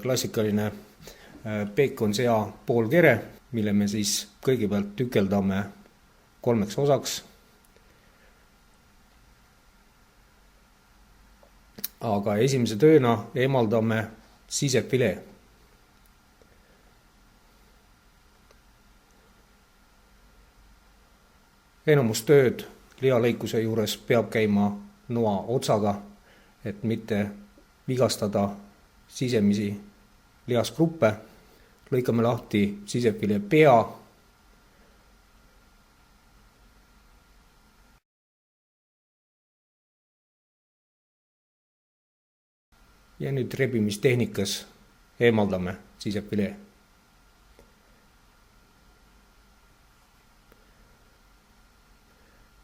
klassikaline peekonsea poolkere, mille me siis kõigepealt tükeldame 3 osaks. Aga esimese tööna eemaldame sisefilee. Enamus tööd lihalõikuse juures peab käima noa otsaga, et mitte vigastada sisemisi lihasgruppe. Lõikame lahti sisefilee pea. Ja nüüd rebimistehnikas eemaldame sisefilee.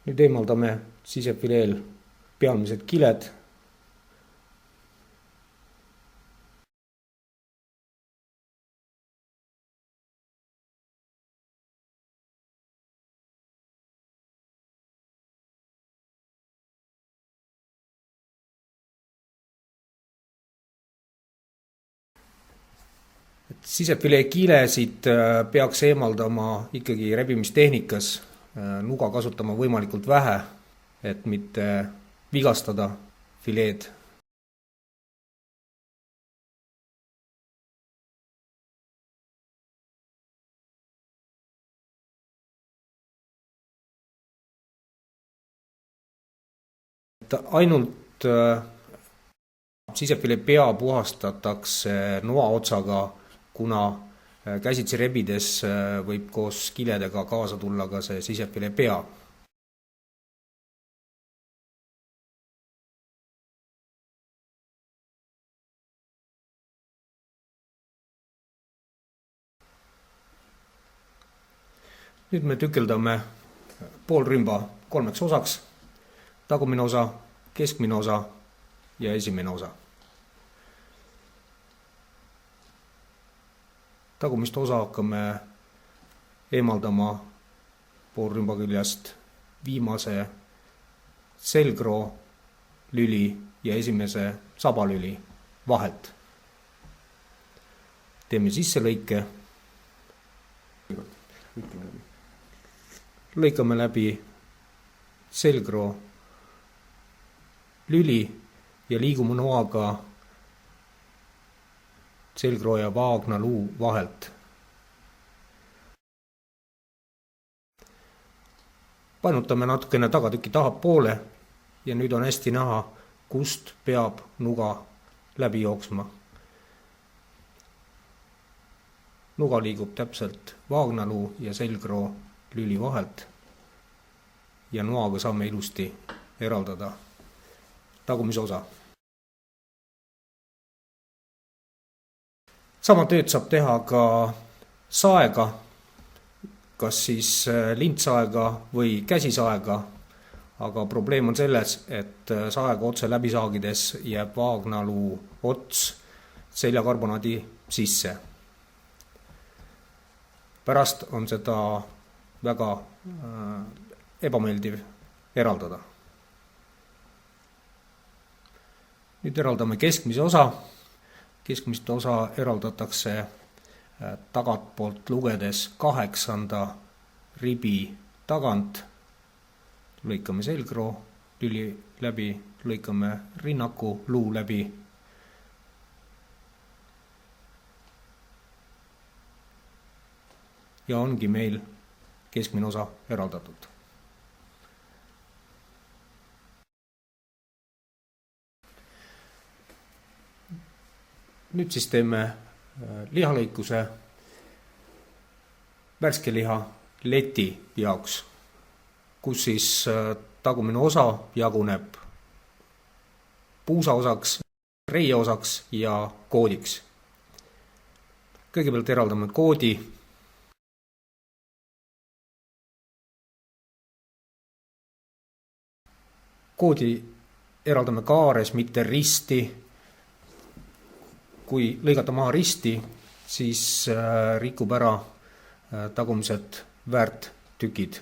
Nüüd eemaldame sisefileel pealmised kiled. Sisefilee kilesid peaks eemaldama ikkagi rebimistehnikas, nuga kasutama võimalikult vähe, et mitte vigastada fileed. Ainult sisefilee pea puhastatakse noa otsaga, kuna käsitsi rebides võib koos kiledega kaasa tulla ka see sisefilee pea. Nüüd me tükeldame poolrümba 3 osaks, tagumine osa, keskmine osa ja esimene osa. Tagumist osa hakkame eemaldama poolrümba küljest viimase selgroo lüli ja esimese sabalüli vahelt. Teeme sisselõike. Lõikame läbi selgroo lüli ja liigume noaga selgroo ja vaagnaluu vahelt. Painutame natukene tagatüki tahapoole ja nüüd on hästi näha, kust peab nuga läbi jooksma. Nuga liigub täpselt vaagnaluu ja selgroo lüli vahelt ja noaga saame ilusti eraldada tagumise osa. Sama tööd saab teha ka saega, kas siis lintsaega või käsisaega, aga probleem on selles, et saega otse läbi saagides jääb vaagnaluu ots seljakarbonaadi sisse. Pärast on seda väga ebameeldiv eraldada. Nüüd eraldame keskmise osa. Keskmist osa eraldatakse tagatpoolt lugedes 8. ribi tagant. Lõikame selgroo lüli läbi, lõikame rinnaku luu läbi. Ja ongi meil keskmine osa eraldatud. Nüüd siis teeme lihalõikuse värske liha leti jaoks, kus siis tagumine osa jaguneb puusa osaks, reie osaks ja koodiks. Kõigepealt eraldame koodi. Koodi eraldame kaares, mitte risti. Kui lõigata maha risti, siis rikub ära tagumised väärttükid.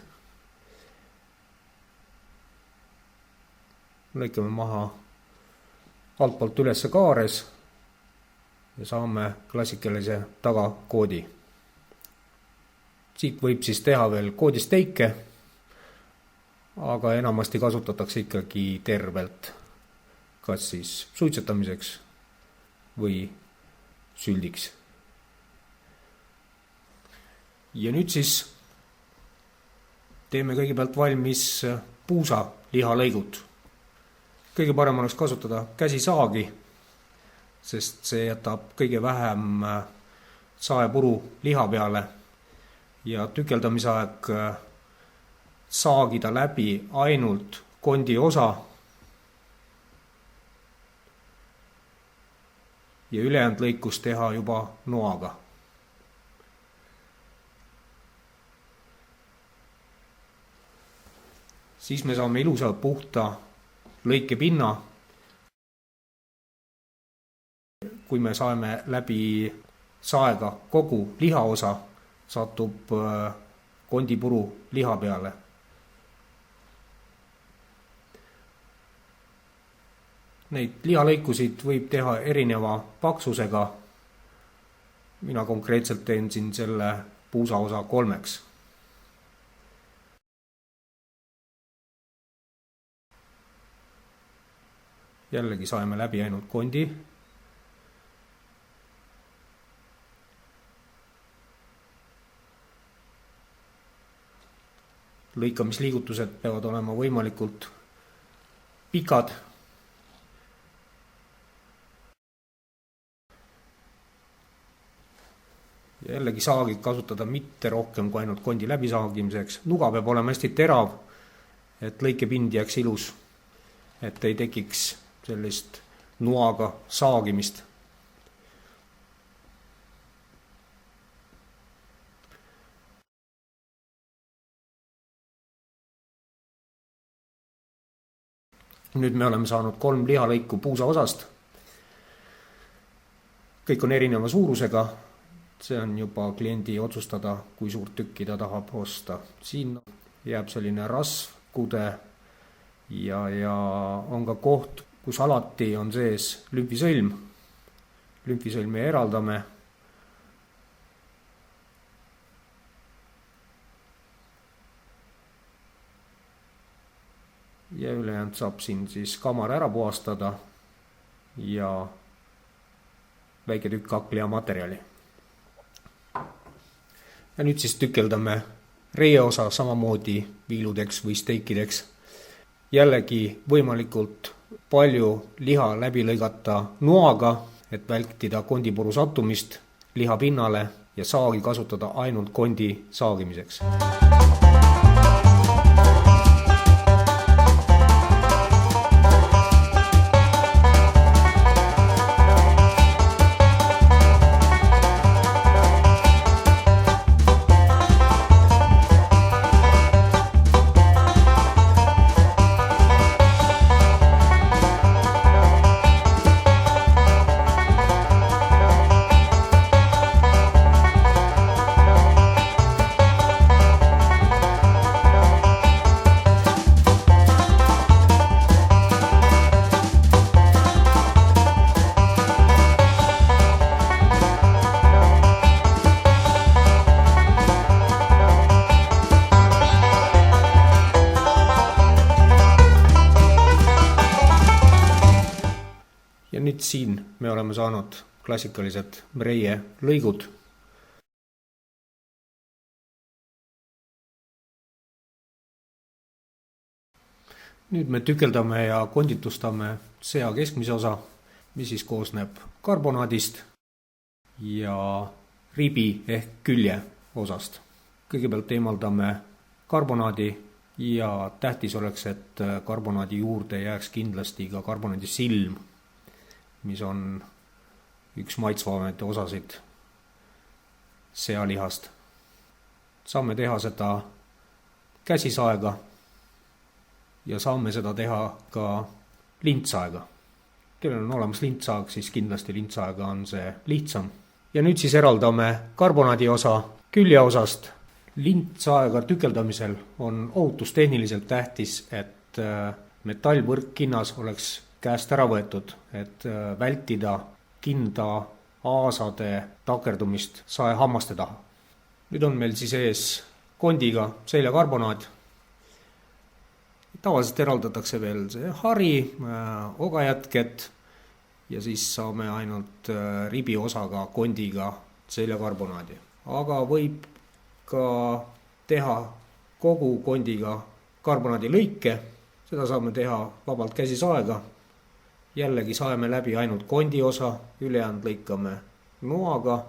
Lõikame maha altpoolt ülesse kaares ja saame klassikalise tagakoodi. Siit võib siis teha veel koodisteike, aga enamasti kasutatakse ikkagi tervelt, kas siis suitsetamiseks või süldiks. Ja nüüd siis teeme kõigepealt valmis puusa lihalõigud. Kõige parem oleks kasutada käsisaagi, sest see jätab kõige vähem saepuru liha peale ja tükeldamise aeg saagida läbi ainult kondi osa ja ülejäänud lõikus teha juba noaga. Siis me saame ilusa puhta lõikepinna. Kui me saeme läbi saega kogu lihaosa, satub kondipuru liha peale. Neid lihalõikusid võib teha erineva paksusega. Mina konkreetselt teen siin selle puusaosa 3. Jällegi saeme läbi ainult kondi. Lõikamisliigutused peavad olema võimalikult pikad. Ja jällegi saagi kasutada mitte rohkem kui ainult kondi läbisaagimiseks. Nuga peab olema hästi terav, et lõikepind jääks ilus, et ei tekiks sellist noaga saagimist. Nüüd me oleme saanud 3 lihalõiku puusa osast. Kõik on erineva suurusega. See on juba kliendi otsustada, kui suurt tükki ta tahab osta. Siin jääb selline rasv, kude ja on ka koht, kus alati on sees lümfisõlm. Lümfisõlmi eraldame. Ja ülejäänud saab siin siis kamar ära puhastada ja väike tükk hakkliha-materjali. Ja nüüd siis tükeldame reieosa samamoodi viiludeks või steikideks. Jällegi võimalikult palju liha läbi lõigata noaga, et vältida kondipuru sattumist liha pinnale ja saagi kasutada ainult kondi saagimiseks. Ja nüüd siin me oleme saanud klassikalised reie lõigud. Nüüd me tükeldame ja konditustame sea keskmise osa, mis siis koosneb karbonaadist ja ribi ehk külje osast. Kõigepealt eemaldame karbonaadi ja tähtis oleks, et karbonaadi juurde jääks kindlasti ka karbonaadi silm, mis on üks maitsvamete osasid sealihast. Saame teha seda käsisaega ja saame seda teha ka lintsaega. Kellel on olemas lintsaag, siis kindlasti lintsaega on see lihtsam. Ja nüüd siis eraldame karbonaadi osa külje osast. Lintsaega tükeldamisel on ohutustehniliselt tähtis, et metallvõrk kinnas oleks käest ära võetud, et vältida kinda aasade takerdumist saehammaste taha. Nüüd on meil siis ees kondiga seljakarbonaat. Tavaliselt eraldatakse veel see hari, ogajätked ja siis saame ainult ribi osaga kondiga seljakarbonaadi. Aga võib ka teha kogu kondiga karbonaadi lõike, seda saame teha vabalt käsisaega. Jällegi saeme läbi ainult kondi osa, ülejäänud lõikame noaga.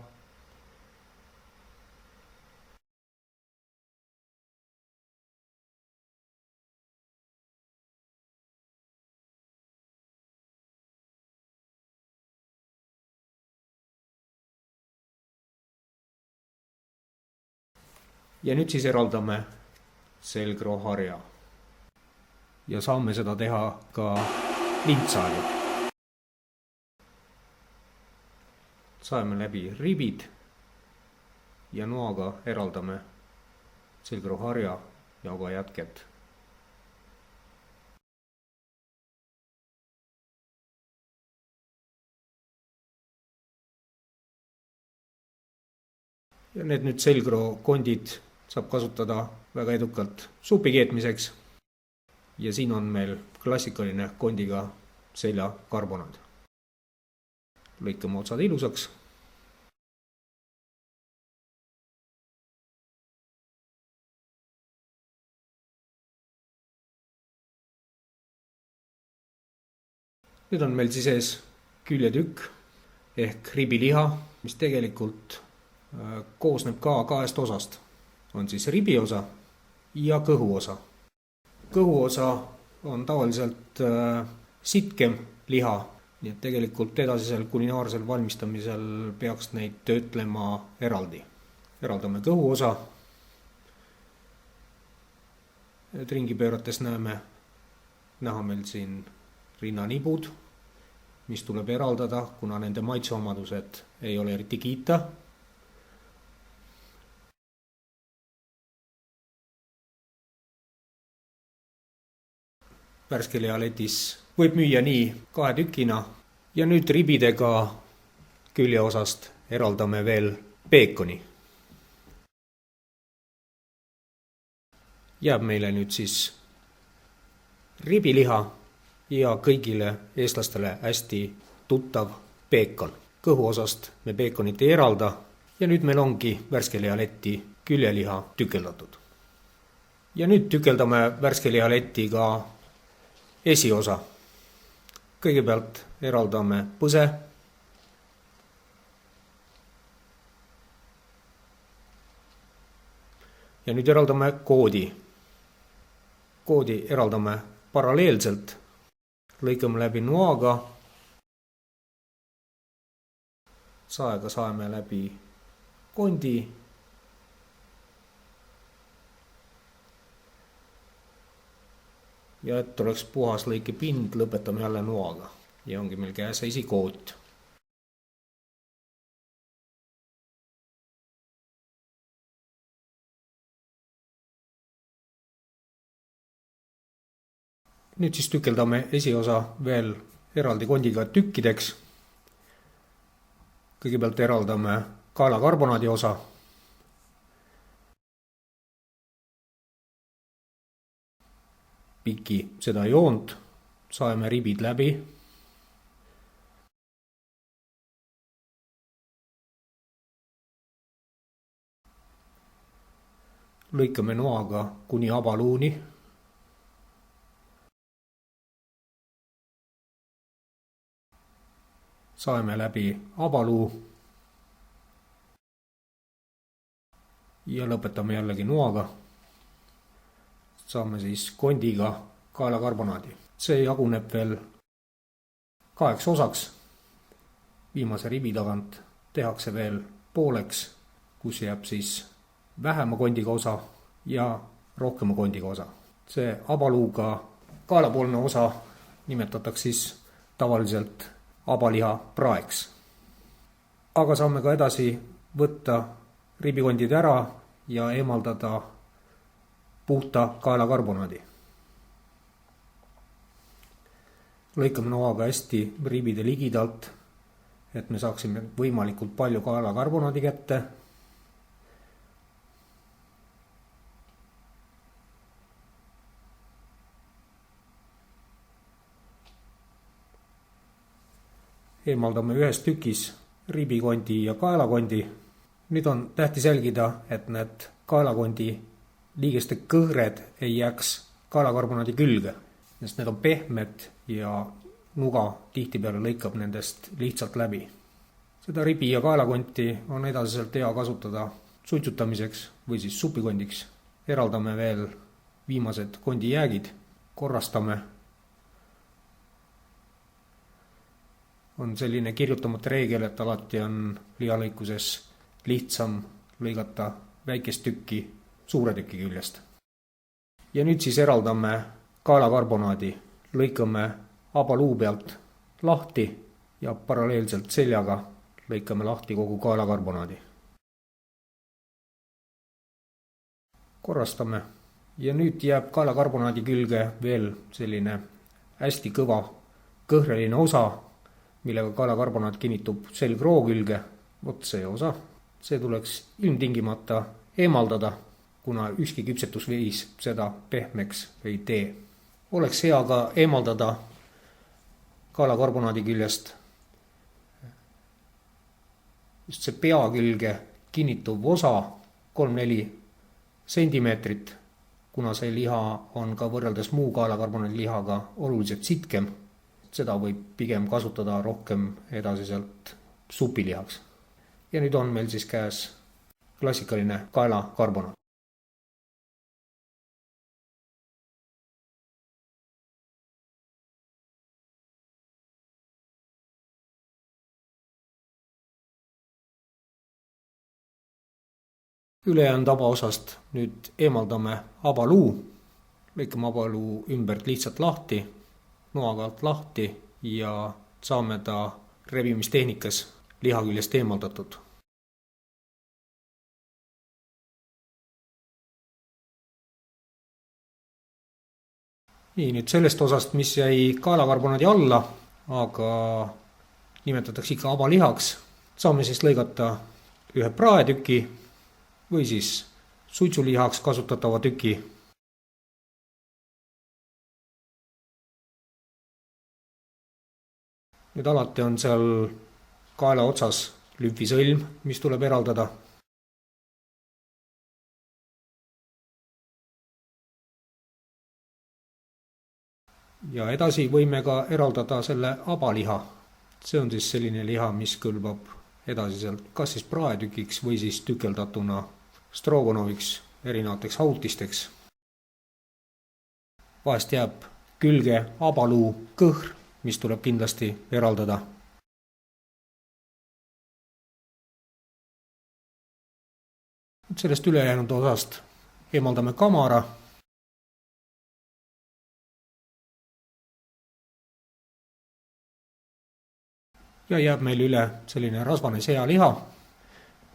Ja nüüd siis eraldame selgrooharja. Ja saame seda teha ka lintsaega. Saeme läbi ribid ja noaga eraldame selgrooharja ja ogajätked. Ja need nüüd selgroo kondid saab kasutada väga edukalt supi keetmiseks. Ja siin on meil klassikaline kondiga seljakarbonaad. Lõikame otsad ilusaks. Nüüd on meil siis ees küljetükk ehk ribiliha, mis tegelikult koosneb ka kahest osast. On siis ribiosa ja kõhuosa. Kõhuosa on tavaliselt sitkem liha, nii et tegelikult edasisel kulinaarsel valmistamisel peaks neid töötlema eraldi. Eraldame kõhuosa. Et ringi pöörates näha meil siin rinnanibud, mis tuleb eraldada, kuna nende maitseomadused ei ole eriti kiita. Värskelialetis võib müüa nii 2 tükina ja nüüd ribidega küljeosast eraldame veel peekoni. Jääb meile nüüd siis ribiliha ja kõigile eestlastele hästi tuttav peekon. Kõhuosast me peekonit ei eralda ja nüüd meil ongi värskelialetti küljeliha tükeldatud. Ja nüüd tükeldame värskelialetti ka esiosa. Kõigepealt eraldame põse. Ja nüüd eraldame koodi. Koodi eraldame paralleelselt. Lõikame läbi noaga. Saega saame läbi kondi. Ja et oleks puhas lõike pind, lõpetame jälle noaga. Ja ongi meil käes esikoot. Nüüd siis tükeldame esiosa veel eraldi kondiga tükkideks. Kõigepealt eraldame kaelakarbonaadi osa. Piki seda joont, saeme ribid läbi. Lõikame noaga kuni abaluuni. Saeme läbi abaluu. Ja lõpetame jällegi noaga. Saame siis kondiga kaelakarbonaadi. See jaguneb veel 2 osaks. Viimase ribi tagant tehakse veel pooleks, kus jääb siis vähema kondiga osa ja rohkema kondiga osa. See abaluuga kaelapoolne osa nimetatakse siis tavaliselt abaliha praeks. Aga saame ka edasi võtta ribikondid ära ja eemaldada puhta kaelakarbonaadi. Lõikame noaga hästi ribide ligidalt, et me saaksime võimalikult palju kaelakarbonaadi kätte. Eemaldame ühes tükis ribikondi ja kaelakondi. Nüüd on tähtis jälgida, et need kaelakondi liigeste kõhred ei jääks kaelakarbonaadi külge, sest need on pehmed ja nuga tihtipeale lõikab nendest lihtsalt läbi. Seda ribi ja kaelakonti on edasiselt hea kasutada suitsutamiseks või siis supikondiks. Eraldame veel viimased kondijäägid, korrastame. On selline kirjutamata reegel, et alati on lihalõikuses lihtsam lõigata väikest tükki suure tüki küljest. Ja nüüd siis eraldame kaelakarbonaadi, lõikame abaluu pealt lahti ja paralleelselt seljaga lõikame lahti kogu kaelakarbonaadi. Korrastame ja nüüd jääb kaelakarbonaadi külge veel selline hästi kõva kõhreline osa, millega kaelakarbonaat kinnitub selgroo külge. Vot see osa. See tuleks ilmtingimata eemaldada, kuna ükski küpsetusviis seda pehmeks ei tee. Oleks hea ka eemaldada kaelakarbonaadi küljest just see pea külge kinnituv osa 3-4 sentimeetrit, kuna see liha on ka võrreldes muu kaelakarbonaadi lihaga oluliselt sitkem. Seda võib pigem kasutada rohkem edasiselt supilihaks. Ja nüüd on meil siis käes klassikaline kaelakarbonaat. Ülejäänud abaosast nüüd eemaldame abaluu, lõikame abaluu ümbert lihtsalt lahti, noaga alt lahti ja saame ta rebimistehnikas liha küljest eemaldatud. Nii, nüüd sellest osast, mis jäi kaelakarbonaadi alla, aga nimetatakse ikka abalihaks, saame siis lõigata ühe praetüki või siis suitsulihaks kasutatava tüki. Nüüd alati on seal kaela otsas lümfisõlm, mis tuleb eraldada. Ja edasi võime ka eraldada selle abaliha. See on siis selline liha, mis kõlbab edasiselt kas siis praetükiks või siis tükeldatuna strogonoviks, erinevateks hautisteks. Vahest jääb külge abaluu kõhr, mis tuleb kindlasti eraldada. Sellest ülejäänud osast eemaldame kamara. Ja jääb meil üle selline rasvane sealiha,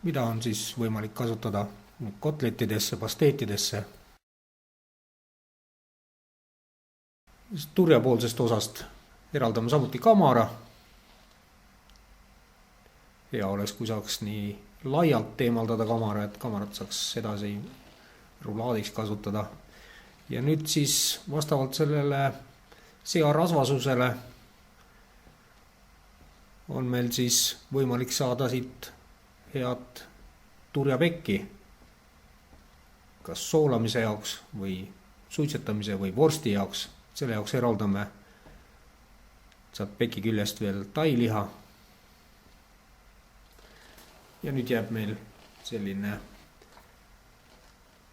mida on siis võimalik kasutada kotlettidesse, pasteetidesse. Turjapoolsest osast eraldame samuti kamara. Hea oleks, kui saaks nii laialt eemaldada kamara, et kamarat saaks edasi rulaadiks kasutada. Ja nüüd siis vastavalt sellele sea rasvasusele on meil siis võimalik saada siit head turjapekki, kas soolamise jaoks või suitsetamise või vorsti jaoks. Selle jaoks eraldame saad peki küljest veel tailiha. Ja nüüd jääb meil selline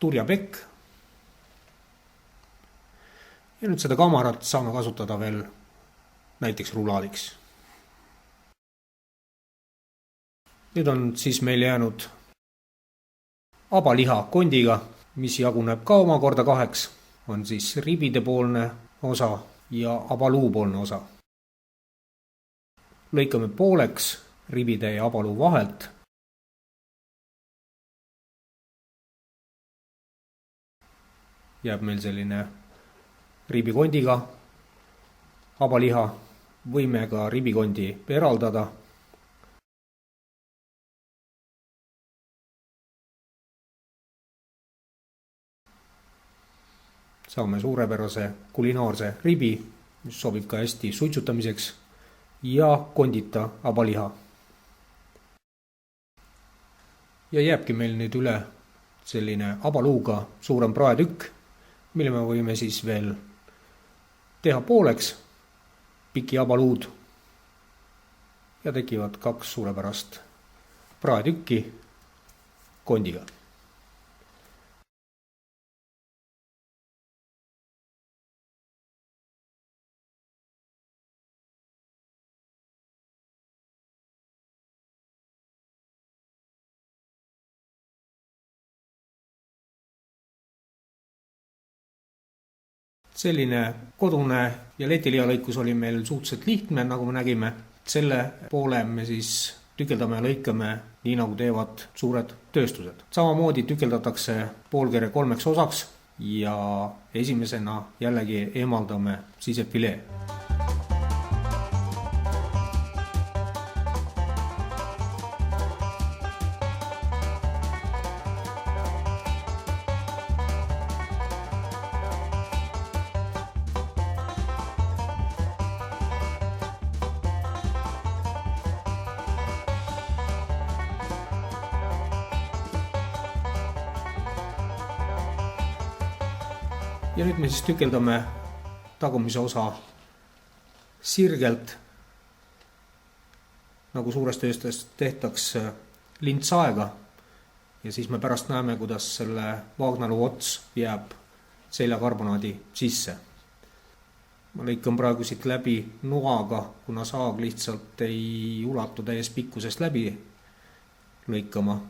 turjapekk. Ja nüüd seda kamarat saame kasutada veel näiteks rulaadiks. Nüüd on siis meil jäänud abaliha kondiga, mis jaguneb ka omakorda kaheks. On siis ribidepoolne osa ja abaluupoolne osa. Lõikame pooleks ribide ja abaluu vahelt. Jääb meil selline ribikondiga abaliha. Võime ka ribikondi eraldada saame suurepärase kulinaarse ribi, mis sobib ka hästi suitsutamiseks, ja kondita habaliha. Ja jääbki meil nüüd üle selline habaluuga suurem praetükk, mille me võime siis veel teha pooleks, piki habaluud, ja tekivad 2 suurepärast praetükki kondiga. Selline kodune ja letilihaalõikus oli meil suhteliselt lihtne, nagu me nägime. Selle poole me siis tükeldame ja lõikame nii, nagu teevad suured tööstused. Samamoodi tükeldatakse poolkere 3 osaks ja esimesena jällegi eemaldame sisefilee. Ja nüüd me siis tükeldame tagumise osa sirgelt, nagu suures tööstes tehtaks lintsaega, ja siis me pärast näeme, kuidas selle vaagnaluu ots jääb seljakarbonaadi sisse. Ma lõikan praegu siit läbi noaga, kuna saag lihtsalt ei ulatu täies pikkusest läbi lõikama.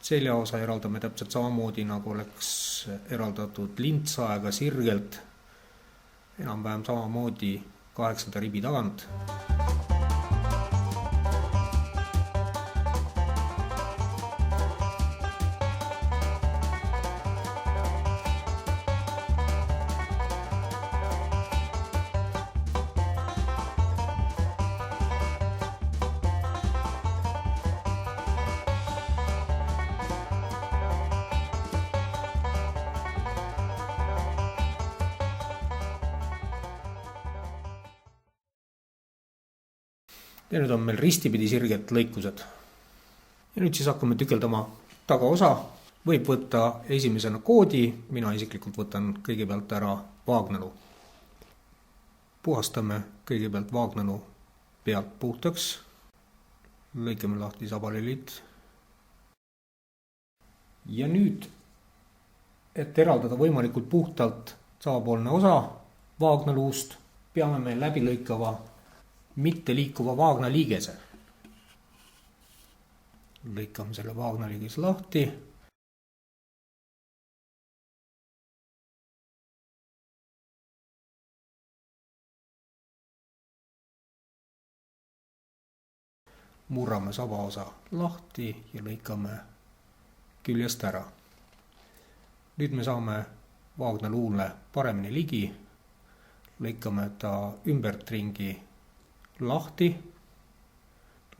Seljaosa eraldame täpselt samamoodi, nagu oleks eraldatud lintsaega sirgelt, enam-vähem samamoodi 8 ribi tagant. Ja nüüd on meil ristipidi sirged lõikused. Ja nüüd siis hakkame tükeldama tagaosa. Võib võtta esimesena koodi, mina isiklikult võtan kõigepealt ära vaagnalu. Puhastame kõigepealt vaagnalu pealt puhtaks. Lõikame lahti sabalilid. Ja nüüd, et eraldada võimalikult puhtalt saapoolne osa vaagnaluust, peame me läbi lõikava mitte liikuva vaagnaliigese. Lõikame selle vaagnaliigese lahti. Murrame sabaosa lahti ja lõikame küljest ära. Nüüd me saame vaagnaluule paremini ligi. Lõikame ta ümbertringi lahti,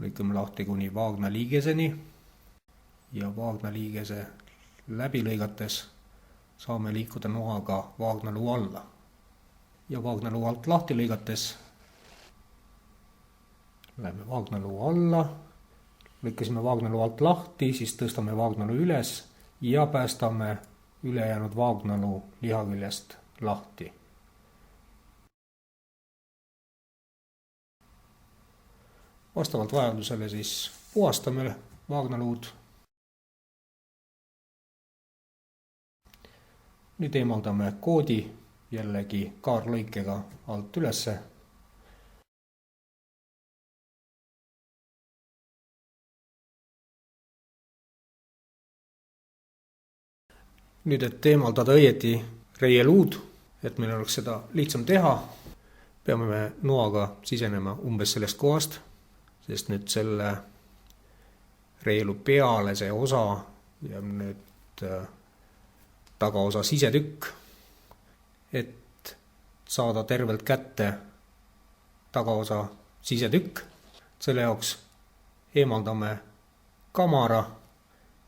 lõikame lahti kuni vaagnaliigeseni ja vaagnaliigese läbi lõigates saame liikuda noaga vaagnaluu alla. Ja vaagnaluu alt lahti lõigates läheme vaagnaluu alla, lõikasime vaagnaluu alt lahti, siis tõstame vaagnaluu üles ja päästame ülejäänud vaagnaluu lihaküljest lahti. Vastavalt vajadusele siis puhastame vaagnaluud. Nüüd eemaldame koodi jällegi kaarlõikega alt ülesse. Nüüd, et eemaldada õieti reieluud, et meil oleks seda lihtsam teha, peame me noaga sisenema umbes sellest kohast, sest nüüd selle reelu peale see osa jääb nüüd tagaosa sisetükk, et saada tervelt kätte tagaosa sisetükk. Selle jaoks eemaldame kamara,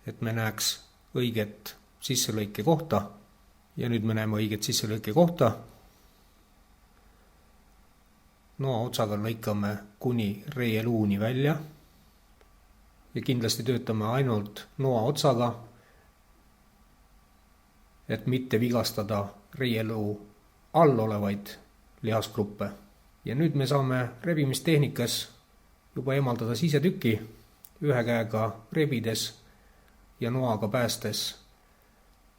et me näeks õiget sisselõike kohta ja nüüd me näeme õiget sisselõike kohta. Noa otsaga lõikame kuni reieluuni välja ja kindlasti töötame ainult noa otsaga, et mitte vigastada reieluu all olevaid lihasgruppe. Ja nüüd me saame rebimistehnikas juba eemaldada sisetüki, ühe käega rebides ja noaga päästes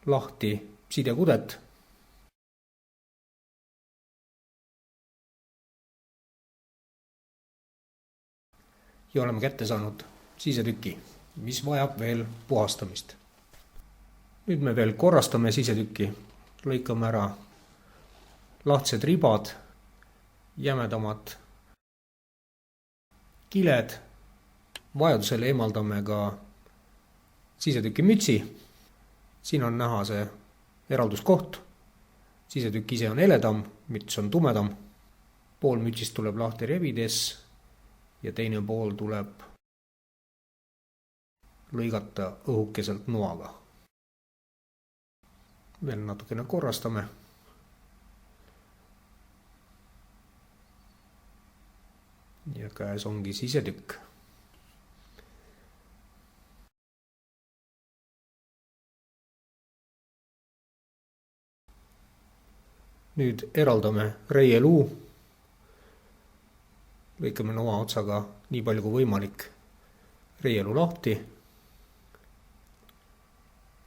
lahti sidekudet. Ja oleme kätte saanud sisetüki, mis vajab veel puhastamist. Nüüd me veel korrastame sisetüki, lõikame ära lahtised ribad, jämedamad kiled, vajadusel eemaldame ka sisetüki mütsi. Siin on näha see eralduskoht, sisetükk ise on heledam, müts on tumedam, pool mütsist tuleb lahti rebides ja teine pool tuleb lõigata õhukeselt noaga. Veel natukene korrastame. Ja käes ongi sisetükk. Nüüd eraldame reieluu. Lõikame noa otsaga nii palju kui võimalik reieluu lahti.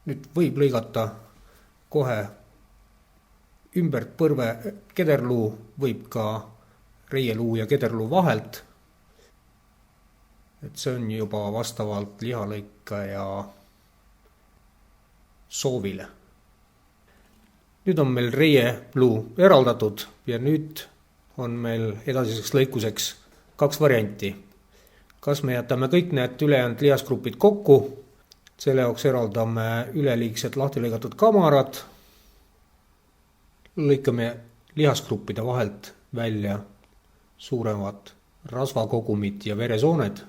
Nüüd võib lõigata kohe ümbert põrve kederluu, võib ka reieluu ja kederluu vahelt. Et see on juba vastavalt lihalõikaja soovile. Nüüd on meil reieluu eraldatud ja nüüd on meil edasiseks lõikuseks 2 varianti. Kas me jätame kõik need ülejäänud lihasgrupid kokku, selle jaoks eraldame üleliigsed lahti lõigatud kamarad, lõikame lihasgruppide vahelt välja suuremad rasvakogumid ja veresooned.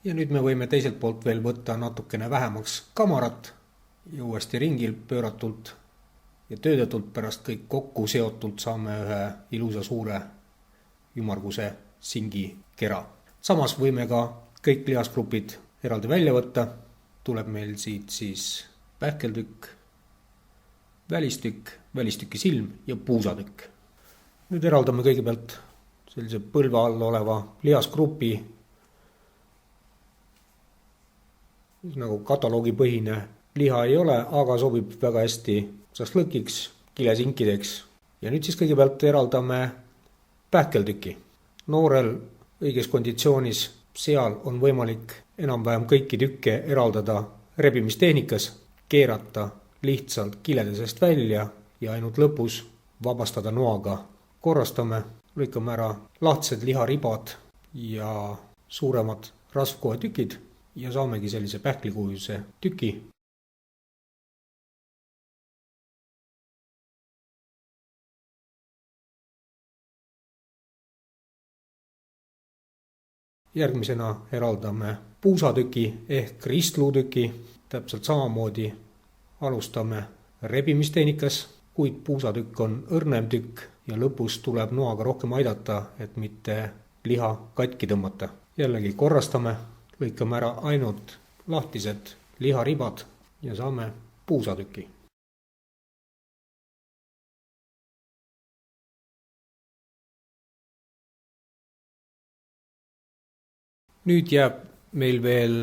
Ja nüüd me võime teiselt poolt veel võtta natukene vähemaks kamarat ja uuesti ringil pööratult ja töödatult pärast kõik kokku seotult saame ühe ilusa suure ümmarguse singi kera. Samas võime ka kõik lihasgrupid eraldi välja võtta. Tuleb meil siit siis pähkeltükk, välistükk, välistüki silm ja puusatükk. Nüüd eraldame kõigepealt sellise põlve all oleva lihasgrupi, nagu kataloogipõhine liha ei ole, aga sobib väga hästi šašlõkiks, kilesinkideks. Ja nüüd siis kõigepealt eraldame pähkeltüki. Noorel õiges konditsioonis seal on võimalik enam-vähem kõiki tükke eraldada rebimistehnikas, keerata lihtsalt kilede seest välja ja ainult lõpus vabastada noaga. Korrastame, lõikame ära lahtised liharibad ja suuremad rasvkoetükid ja saamegi sellise pähklikujuise tüki. Järgmisena eraldame puusatüki ehk ristluutüki. Täpselt samamoodi alustame rebimistehnikas, kuid puusatükk on õrnem tükk ja lõpus tuleb noaga rohkem aidata, et mitte liha katki tõmmata. Jällegi korrastame, lõikame ära ainult lahtised liharibad ja saame puusatüki. Nüüd jääb meil veel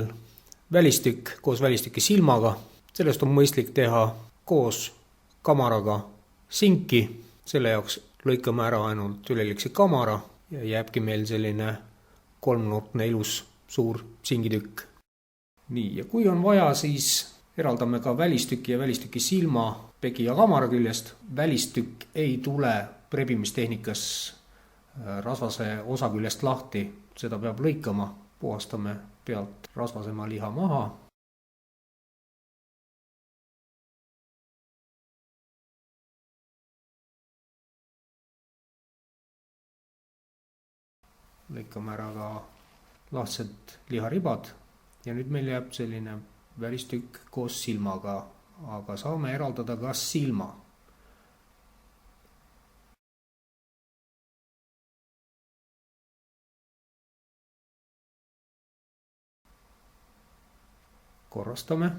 välistükk koos välistüki silmaga. Sellest on mõistlik teha koos kamaraga sinki. Selle jaoks lõikame ära ainult üleliigse kamara ja jääbki meil selline kolmnurkne ilus suur singitükk. Nii, ja kui on vaja, siis eraldame ka välistüki ja välistüki silma pegi ja kamara küljest. Välistükk ei tule rebimistehnikas rasvase osa küljest lahti, seda peab lõikama. Puhastame pealt rasvasema liha maha. Lõikame ära ka lahtised liharibad ja nüüd meil jääb selline välistükk koos silmaga aga saame eraldada ka silma. Korrastame.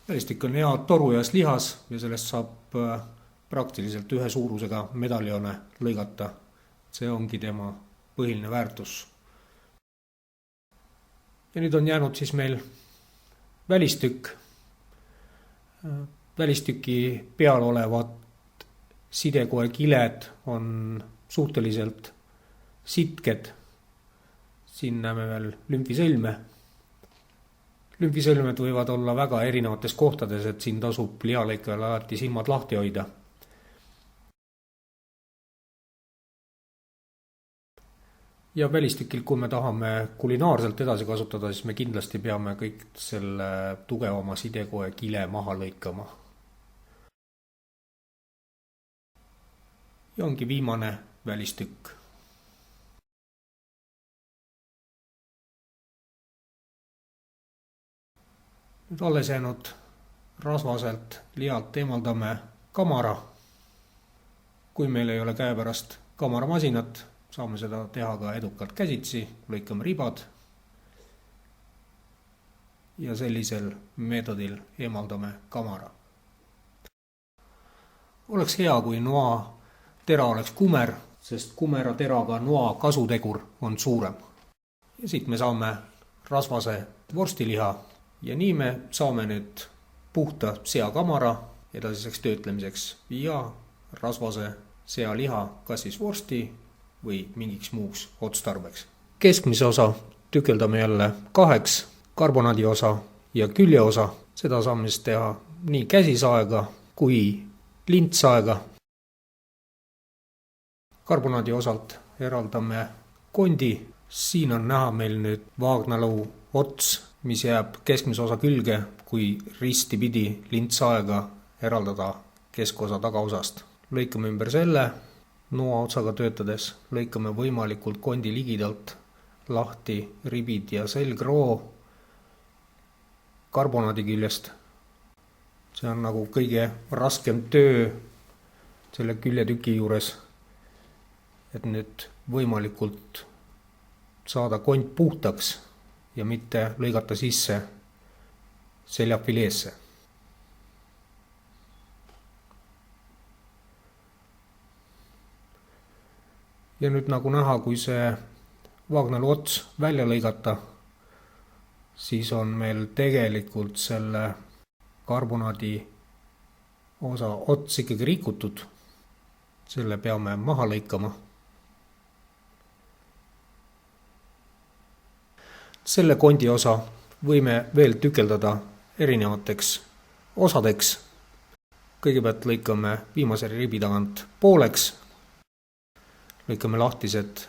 Välistik on hea torujas lihas ja sellest saab praktiliselt ühe suurusega medaljone lõigata. See ongi tema põhiline väärtus. Ja nüüd on jäänud siis meil välistükk. Välistüki peal olevad sidekoe kiled on suhteliselt sitked. Siin näeme veel lümfisõlme. Lümfisõlmed võivad olla väga erinevates kohtades, et siin tasub lihalõikajal alati silmad lahti hoida. Ja välistükil, kui me tahame kulinaarselt edasi kasutada, siis me kindlasti peame kõik selle tugevama sidekoe kile maha lõikama. Ja ongi viimane välistükk. Nüüd alles jäänud rasvaselt lihalt eemaldame kamara. Kui meil ei ole käepärast kamaramasinat, saame seda teha ka edukalt käsitsi, lõikame ribad ja sellisel meetodil eemaldame kamara. Oleks hea, kui noa tera oleks kumer, sest kumera teraga noa kasutegur on suurem. Ja siit me saame rasvase vorstiliha ja nii me saame nüüd puhta seakamara edasiseks töötlemiseks ja rasvase sealiha kas siis vorsti või mingiks muuks otstarbeks. Keskmise osa tükeldame jälle kaheks, karbonaadi osa ja külje osa. Seda saame siis teha nii käsisaega kui lintsaega. Karbonaadi osalt eraldame kondi. Siin on näha meil nüüd vaagnaluu ots, mis jääb keskmise osa külge, kui risti pidi lintsaega eraldada keskosa tagaosast. Lõikame ümber selle, noa otsaga töötades lõikame võimalikult kondi ligidalt lahti ribid ja selgroo karbonaadi küljest. See on nagu kõige raskem töö selle küljetüki juures, et nüüd võimalikult saada kont puhtaks ja mitte lõigata sisse seljafileesse. Ja nüüd nagu näha, kui see vaagnalu ots välja lõigata, siis on meil tegelikult selle karbonaadi osa ots ikkagi rikutud. Selle peame maha lõikama. Selle kondi osa võime veel tükeldada erinevateks osadeks. Kõigepealt lõikame viimase ribi tagant pooleks. Lõikame lahtised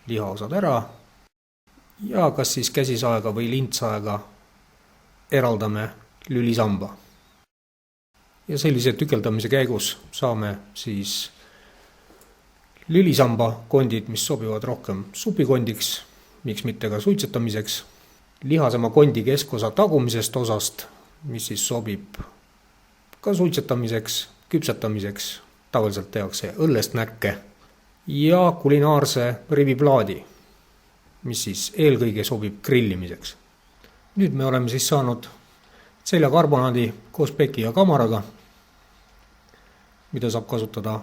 lihaosad ära ja kas siis käsisaega või lintsaega eraldame lülisamba. Ja sellise tükeldamise käigus saame siis lülisamba kondid, mis sobivad rohkem supikondiks, miks mitte ka suitsetamiseks. Lihasema kondi keskosa tagumisest osast, mis siis sobib ka suitsetamiseks, küpsetamiseks. Tavaliselt tehakse õllest näkke. Ja kulinaarse riviplaadi, mis siis eelkõige sobib grillimiseks. Nüüd me oleme siis saanud seljakarbonaadi koos peki ja kamaraga, mida saab kasutada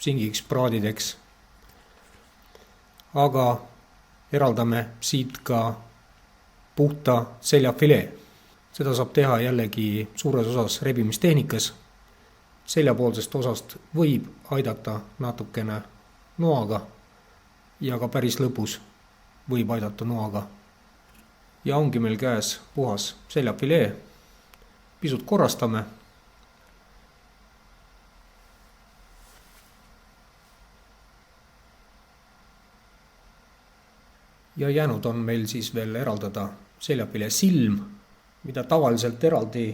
singiks, praadideks. Aga eraldame siit ka puhta seljafilee. Seda saab teha jällegi suures osas rebimistehnikas. Seljapoolsest osast võib aidata natukene noaga ja ka päris lõpus võib aidata noaga. Ja ongi meil käes puhas seljafilee. Pisut korrastame. Ja jäänud on meil siis veel eraldada seljafilee silm, mida tavaliselt eraldi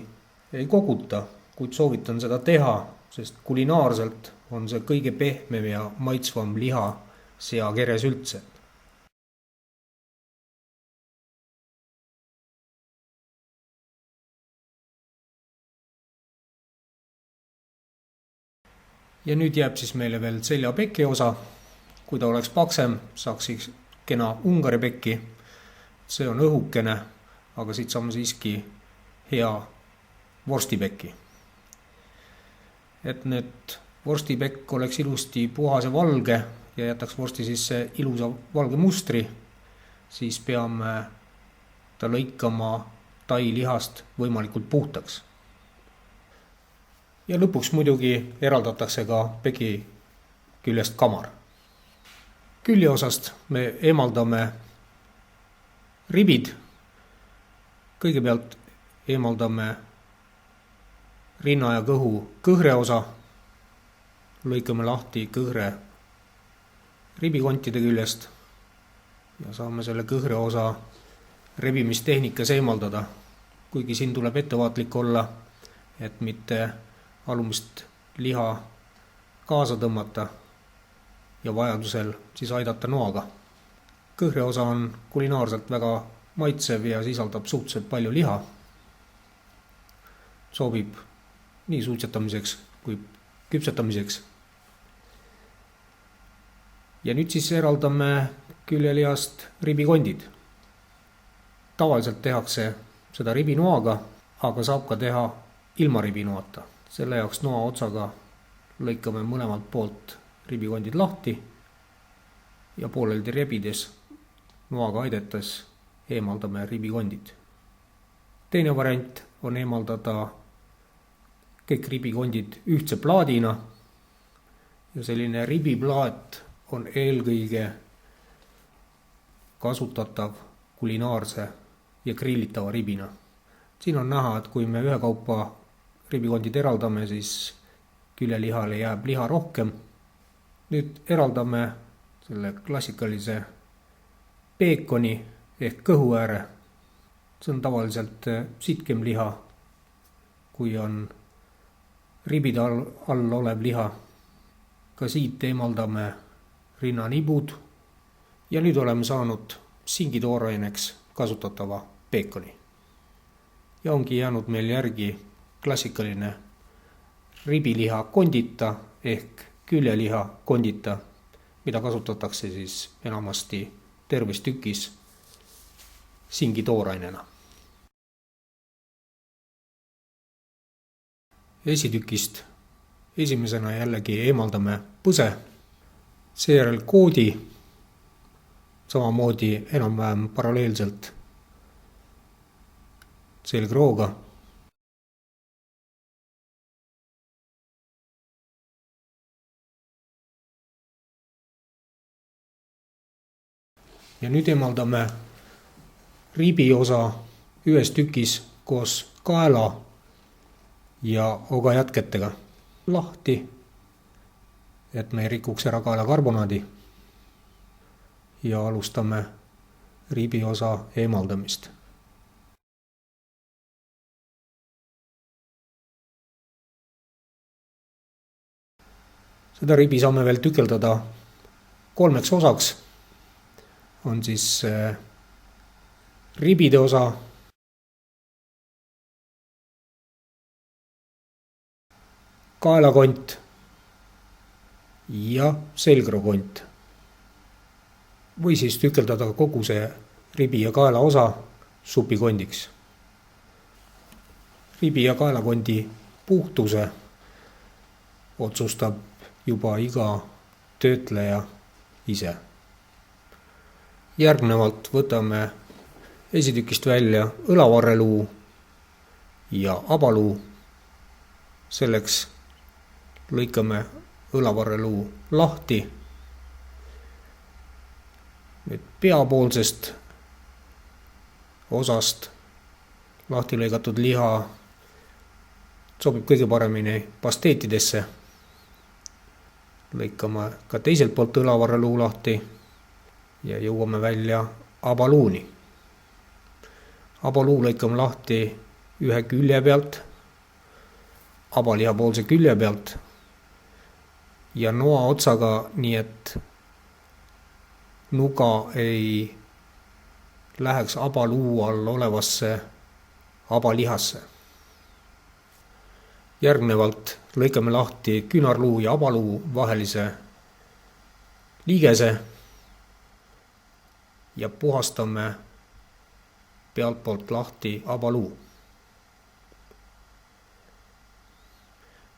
ei koguta, kuid soovitan seda teha, sest kulinaarselt on see kõige pehmem ja maitsvam liha seakeres üldse. Ja nüüd jääb siis meile veel seljapeki osa. Kui ta oleks paksem, saaks siis kena Ungari pekki. See on õhukene, aga siit saame siiski hea vorstipekki. Et nüüd vorstipekk oleks ilusti puhas ja valge ja jätaks vorsti sisse ilusa valge mustri, siis peame ta lõikama tai lihast võimalikult puhtaks. Ja lõpuks muidugi eraldatakse ka peki küljest kamar. Küljeosast me eemaldame ribid. Kõigepealt eemaldame rinna ja kõhu kõhre osa. Lõikame lahti kõhre ribikontide küljest ja saame selle kõhre osa rebimistehnikas eemaldada. Kuigi siin tuleb ettevaatlik olla, et mitte alumist liha kaasa tõmmata ja vajadusel siis aidata noaga. Kõhre osa on kulinaarselt väga maitsev ja sisaldab suhteliselt palju liha. Sobib nii suitsetamiseks kui küpsetamiseks. Ja nüüd siis eraldame küljelihast ribikondid. Tavaliselt tehakse seda ribinoaga, aga saab ka teha ilma ribinoata. Selle jaoks noa otsaga lõikame mõlemalt poolt ribikondid lahti ja pooleldi rebides noaga aidetes eemaldame ribikondid. Teine variant on eemaldada kõik ribikondid ühtse plaadina ja selline ribiplaat on eelkõige kasutatav kulinaarse ja grillitava ribina. Siin on näha, et kui me ühekaupa ribikondid eraldame, siis küljelihale jääb liha rohkem. Nüüd eraldame selle klassikalise peekoni ehk kõhu ääre. See on tavaliselt sitkem liha, kui on ribide all olev liha. Ka siit eemaldame rinnanibud ja nüüd oleme saanud singitooraineks kasutatava peekoni. Ja ongi jäänud meil järgi klassikaline ribiliha kondita ehk küljeliha kondita, mida kasutatakse siis enamasti terves tükis singitoorainena. Esitükist esimesena jällegi eemaldame põse, seejärel koodi, samamoodi enam-vähem paralleelselt selgrooga. Ja nüüd eemaldame ribi osa ühes tükis koos kaela ja ogajätketega lahti, et me ei rikuks ära kaela karbonaadi ja alustame ribi osa eemaldamist. Seda ribi saame veel tükeldada 3 osaks. On siis ribide osa, kaelakont ja selgrokont. Või siis tükeldada kogu see ribi ja kaela osa supikondiks. Ribi ja kaelakondi puhtuse otsustab juba iga töötleja ise. Järgnevalt võtame esitükist välja õlavarreluu ja abaluu. Selleks lõikame õlavarreluu lahti. Nüüd peapoolsest osast lahti lõigatud liha sobib kõige paremini pasteetidesse. Lõikame ka teiselt poolt õlavarreluu lahti ja jõuame välja abaluuni. Abaluu lõikame lahti ühe külje pealt. abaliha poolse külje pealt ja noa otsaga, nii et nuga ei läheks abaluu all olevasse abalihasse. Järgnevalt lõikame lahti küünarluu ja abaluu vahelise liigese ja puhastame pealtpoolt lahti abaluu.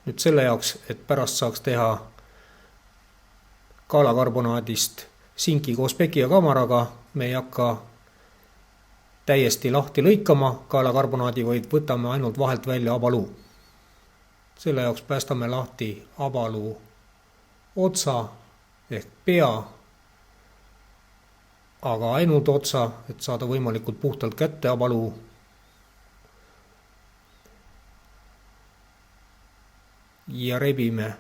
Nüüd selle jaoks, et pärast saaks teha kaalakarbonaadist sinki koos peki ja kamaraga, me ei hakka täiesti lahti lõikama kaalakarbonaadi, vaid võtame ainult vahelt välja abaluu. Selle jaoks päästame lahti abaluu otsa ehk pea, aga ainult otsa, et saada võimalikult puhtalt kätte abaluu. Ja rebime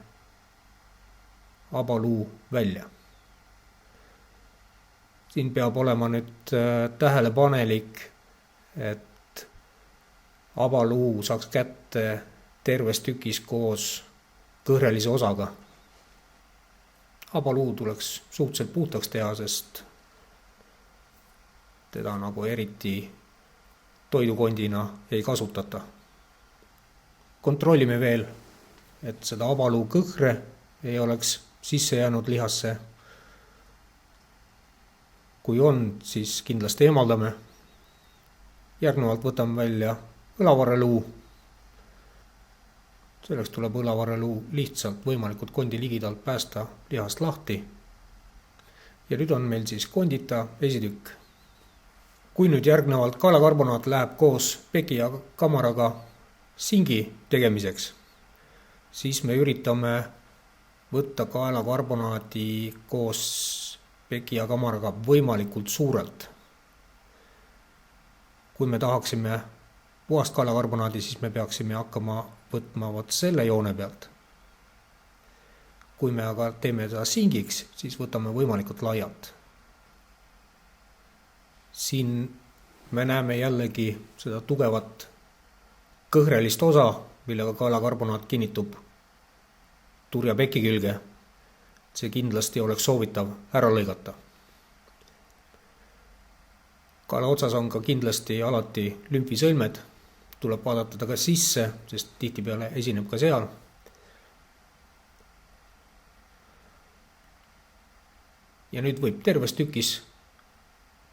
abaluu välja. Siin peab olema nüüd tähelepanelik, et abaluu saaks kätte terves tükis koos kõhrelise osaga. Abaluu tuleks suhteliselt puhtaks teha, sest teda nagu eriti toidukondina ei kasutata. Kontrollime veel, et seda abaluu kõhre ei oleks sisse jäänud lihasse. Kui on, siis kindlasti eemaldame. Järgnevalt võtame välja õlavarreluu. Selleks tuleb õlavarreluu lihtsalt võimalikult kondi ligidalt päästa lihast lahti. Ja nüüd on meil siis kondita esitükk. Kui nüüd järgnevalt kaalakarbonaat läheb koos peki ja kamaraga singi tegemiseks, siis me üritame võtta kaalakarbonaadi koos peki ja kamaraga võimalikult suurelt. Kui me tahaksime puhast kaalakarbonaadi, siis me peaksime hakkama võtma selle joone pealt. Kui me aga teeme seda singiks, siis võtame võimalikult laialt. Siin me näeme jällegi seda tugevat kõhrelist osa, millega kaalakarbonaat kinnitub turja peki külge. See kindlasti oleks soovitav ära lõigata. Kaala otsas on ka kindlasti alati lümfisõlmed. Tuleb vaadata ta ka sisse, sest tihtipeale esineb ka seal. Ja nüüd võib terves tükis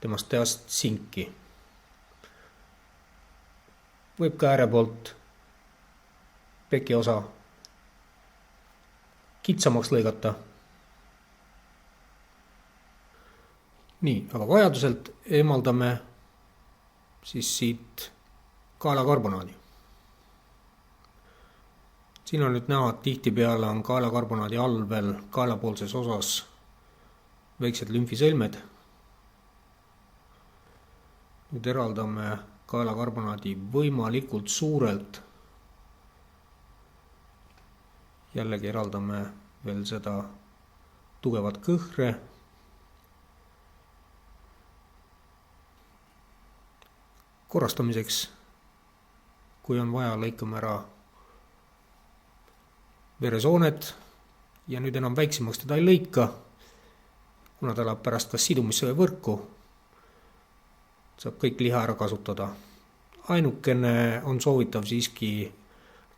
temast teha sinki. Võib ka ääre poolt peki osa kitsamaks lõigata. Nii, aga vajaduselt eemaldame siis siit kaalakarbonaadi. Siin on nüüd näha, et tihtipeale on kaalakarbonaadi all veel kaelapoolses osas väiksed lümfisõlmed. Nüüd eraldame kaalakarbonaadi võimalikult suurelt. Jällegi eraldame veel seda tugevat kõhre. Korrastamiseks, kui on vaja, lõikame ära veresoonet ja nüüd enam väiksemaks teda ei lõika, kuna ta läheb pärast kas sidumisse või võrku. Saab kõik liha ära kasutada. Ainukene on soovitav siiski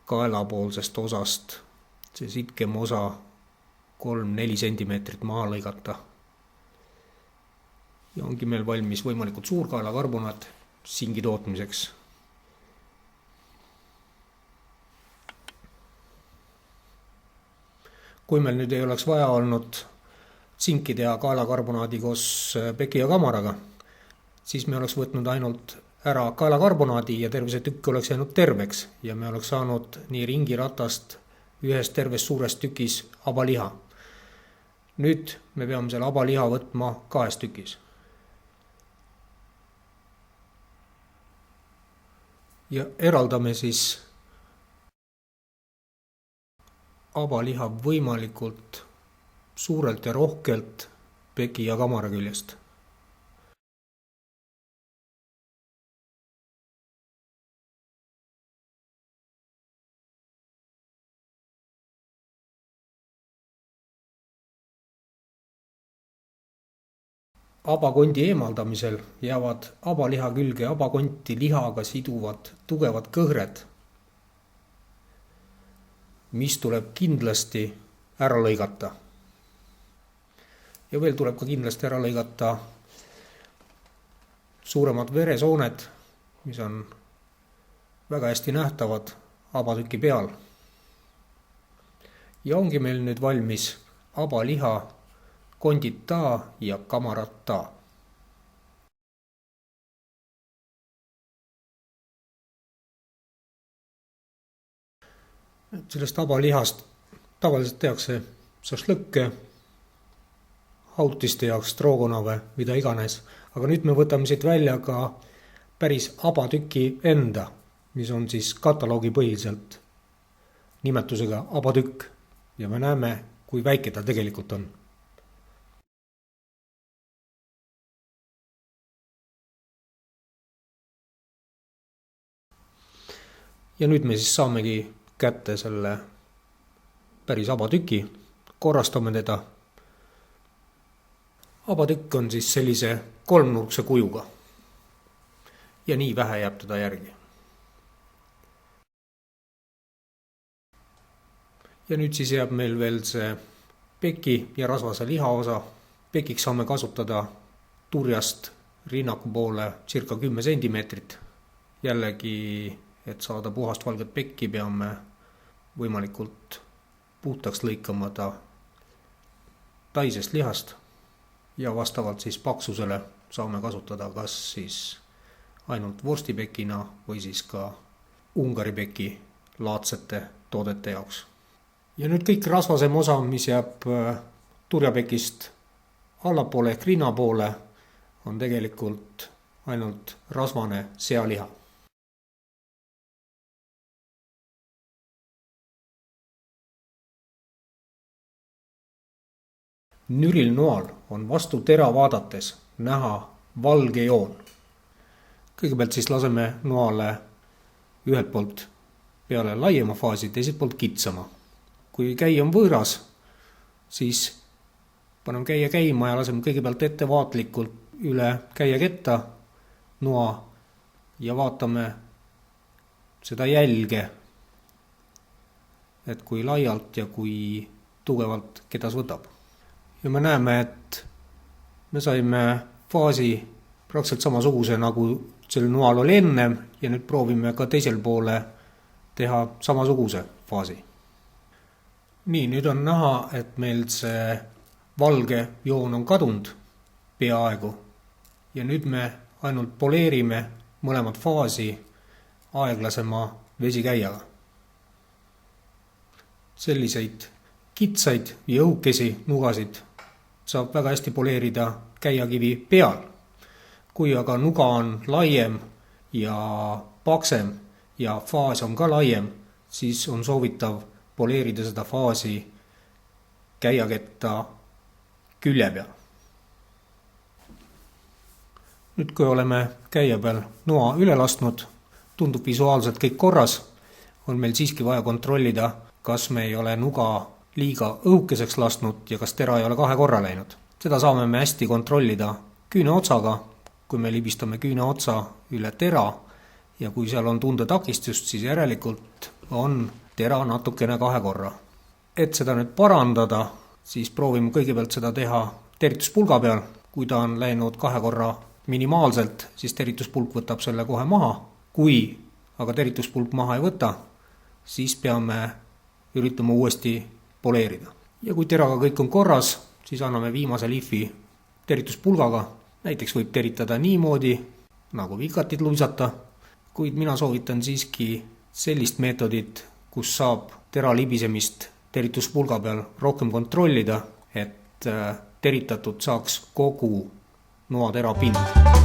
kaelapoolsest osast see sitkem osa 3-4 sentimeetrit maha lõigata. Ja ongi meil valmis võimalikult suur kaalakarbonaat singi tootmiseks. Kui meil nüüd ei oleks vaja olnud sinki teha kaalakarbonaadi koos peki ja kamaraga, siis me oleks võtnud ainult ära kaalakarbonaadi ja terve see tükk oleks jäänud terveks ja me oleks saanud nii ringiratast ühes terves suures tükis abaliha. Nüüd me peame selle abaliha võtma 2 tükis. Ja eraldame siis abaliha võimalikult suurelt ja rohkelt peki ja kamara küljest. abakondi eemaldamisel jäävad abaliha külge abakonti lihaga siduvad tugevad kõhred, mis tuleb kindlasti ära lõigata. Ja veel tuleb ka kindlasti ära lõigata suuremad veresooned, mis on väga hästi nähtavad abatüki peal. Ja ongi meil nüüd valmis abaliha kondita ja kamarata. Sellest abalihast tavaliselt tehakse šašlõkke, hautiste jaoks strogonave, mida iganes. Aga nüüd me võtame siit välja ka päris abatüki enda, mis on siis kataloogi põhiliselt nimetusega abatükk. Ja me näeme, kui väike ta tegelikult on. Ja nüüd me siis saamegi kätte selle päris abatüki, korrastame teda. Abatükk on siis sellise kolmnurkse kujuga ja nii vähe jääb teda järgi. Ja nüüd siis jääb meil veel see peki ja rasvase liha osa. Pekiks saame kasutada turjast rinnaku poole circa 10 sentimeetrit. Jällegi, et saada puhast valget pekki, peame võimalikult puhtaks lõikama ta taisest lihast ja vastavalt siis paksusele saame kasutada kas siis ainult vorstipekina või siis ka Ungari peki laadsete toodete jaoks. Ja nüüd kõik rasvasem osa, mis jääb turjapekist allapoole ehk rinna poole, on tegelikult ainult rasvane sealiha. Nüril noal on vastu tera vaadates näha valge joon. Kõigepealt siis laseme noale ühelt poolt peale laiema faasi, teiselt poolt kitsama. Kui käi on võõras, siis paneme käia käima ja laseme kõigepealt ettevaatlikult üle käiaketta noa ja vaatame seda jälge, et kui laialt ja kui tugevalt kedas võtab. Ja me näeme, et me saime faasi praktiliselt samasuguse, nagu sel noal oli ennem ja nüüd proovime ka teisel poole teha samasuguse faasi. Nii, nüüd on näha, et meil see valge joon on kadunud peaaegu ja nüüd me ainult poleerime mõlemad faasi aeglasema vesikäijaga. Selliseid kitsaid ja õukesi nugasid saab väga hästi poleerida käiakivi peal. Kui aga nuga on laiem ja paksem ja faas on ka laiem, siis on soovitav poleerida seda faasi käiaketta külje peal. Nüüd kui oleme käia peal noa üle lastnud, tundub visuaalselt kõik korras, on meil siiski vaja kontrollida, kas me ei ole nuga liiga õhukeseks lastnud ja kas tera ei ole 2 korra läinud. Seda saame me hästi kontrollida küüne otsaga, kui me libistame küüne otsa üle tera ja kui seal on tunda takistust, siis järelikult on tera natukene 2 korra. Et seda nüüd parandada, siis proovime kõigepealt seda teha terituspulga peal. Kui ta on läinud 2 korra minimaalselt, siis terituspulk võtab selle kohe maha. Kui aga terituspulk maha ei võta, siis peame üritama uuesti poleerida. Ja kui teraga kõik on korras, siis anname viimase lihvi terituspulgaga. Näiteks võib teritada niimoodi, nagu vikatid luisata, kuid mina soovitan siiski sellist meetodit, kus saab tera libisemist terituspulga peal rohkem kontrollida, et teritatud saaks kogu noatera pind.